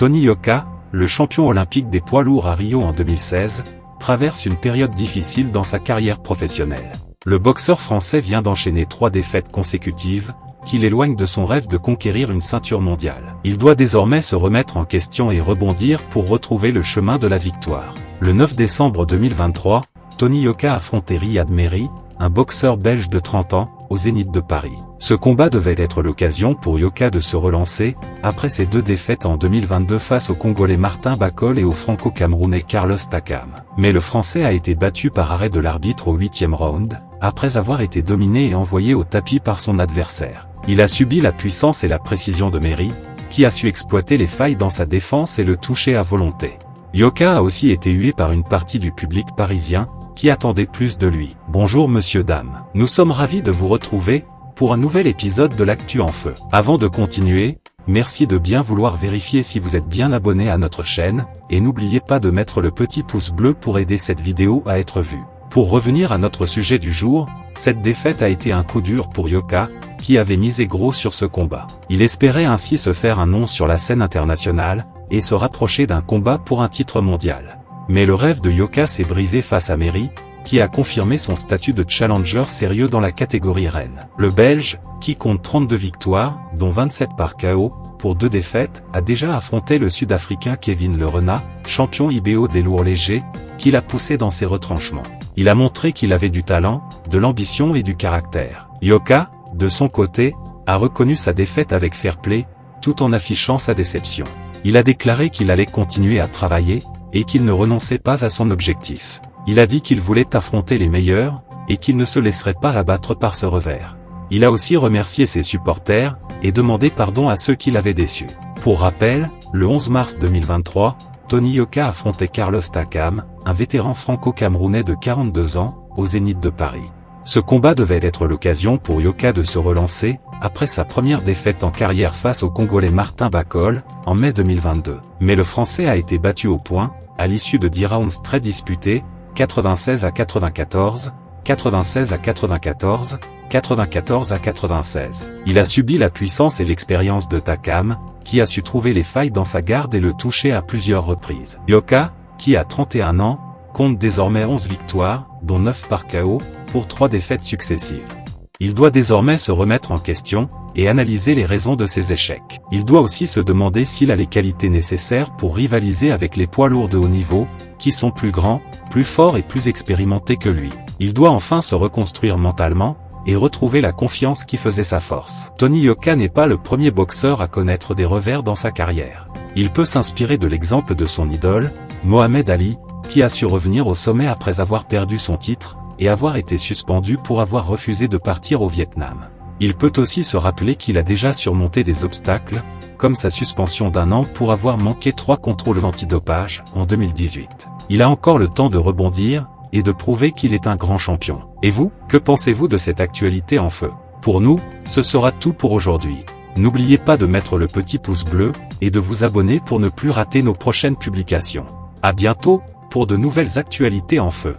Tony Yoka, le champion olympique des poids lourds à Rio en 2016, traverse une période difficile dans sa carrière professionnelle. Le boxeur français vient d'enchaîner 3 défaites consécutives, qui l'éloignent de son rêve de conquérir une ceinture mondiale. Il doit désormais se remettre en question et rebondir pour retrouver le chemin de la victoire. Le 9 décembre 2023, Tony Yoka affrontait Riyad Merhi, un boxeur belge de 30 ans, au Zénith de Paris. Ce combat devait être l'occasion pour Yoka de se relancer, après ses 2 défaites en 2022 face au Congolais Martin Bakol et au Franco-Camerounais Carlos Takam. Mais le Français a été battu par arrêt de l'arbitre au 8e round, après avoir été dominé et envoyé au tapis par son adversaire. Il a subi la puissance et la précision de Merhi, qui a su exploiter les failles dans sa défense et le toucher à volonté. Yoka a aussi été hué par une partie du public parisien, qui attendait plus de lui. Bonjour monsieur dame. Nous sommes ravis de vous retrouver, pour un nouvel épisode de l'Actu en Feu. Avant de continuer, merci de bien vouloir vérifier si vous êtes bien abonné à notre chaîne, et n'oubliez pas de mettre le petit pouce bleu pour aider cette vidéo à être vue. Pour revenir à notre sujet du jour, cette défaite a été un coup dur pour Yoka, qui avait misé gros sur ce combat. Il espérait ainsi se faire un nom sur la scène internationale, et se rapprocher d'un combat pour un titre mondial. Mais le rêve de Yoka s'est brisé face à Merhi, qui a confirmé son statut de challenger sérieux dans la catégorie reine. Le Belge, qui compte 32 victoires, dont 27 par KO, pour 2 défaites, a déjà affronté le Sud-Africain Kevin Le Renard, champion IBO des lourds légers, qui l'a poussé dans ses retranchements. Il a montré qu'il avait du talent, de l'ambition et du caractère. Yoka, de son côté, a reconnu sa défaite avec fair play, tout en affichant sa déception. Il a déclaré qu'il allait continuer à travailler, et qu'il ne renonçait pas à son objectif. Il a dit qu'il voulait affronter les meilleurs, et qu'il ne se laisserait pas abattre par ce revers. Il a aussi remercié ses supporters, et demandé pardon à ceux qui l'avaient déçu. Pour rappel, le 11 mars 2023, Tony Yoka affrontait Carlos Takam, un vétéran franco-camerounais de 42 ans, au Zénith de Paris. Ce combat devait être l'occasion pour Yoka de se relancer, après sa première défaite en carrière face au Congolais Martin Bakol, en mai 2022. Mais le Français a été battu au point, à l'issue de 10 rounds très disputés, 96 à 94, 96 à 94, 94 à 96. Il a subi la puissance et l'expérience de Takam, qui a su trouver les failles dans sa garde et le toucher à plusieurs reprises. Yoka, qui a 31 ans, compte désormais 11 victoires, dont 9 par KO, pour 3 défaites successives. Il doit désormais se remettre en question, et analyser les raisons de ses échecs. Il doit aussi se demander s'il a les qualités nécessaires pour rivaliser avec les poids lourds de haut niveau, qui sont plus grands, plus forts et plus expérimentés que lui. Il doit enfin se reconstruire mentalement, et retrouver la confiance qui faisait sa force. Tony Yoka n'est pas le premier boxeur à connaître des revers dans sa carrière. Il peut s'inspirer de l'exemple de son idole, Mohamed Ali, qui a su revenir au sommet après avoir perdu son titre, et avoir été suspendu pour avoir refusé de partir au Vietnam. Il peut aussi se rappeler qu'il a déjà surmonté des obstacles, comme sa suspension d'1 an pour avoir manqué 3 contrôles antidopage en 2018. Il a encore le temps de rebondir, et de prouver qu'il est un grand champion. Et vous, que pensez-vous de cette actualité en feu? Pour nous, ce sera tout pour aujourd'hui. N'oubliez pas de mettre le petit pouce bleu, et de vous abonner pour ne plus rater nos prochaines publications. À bientôt, pour de nouvelles actualités en feu.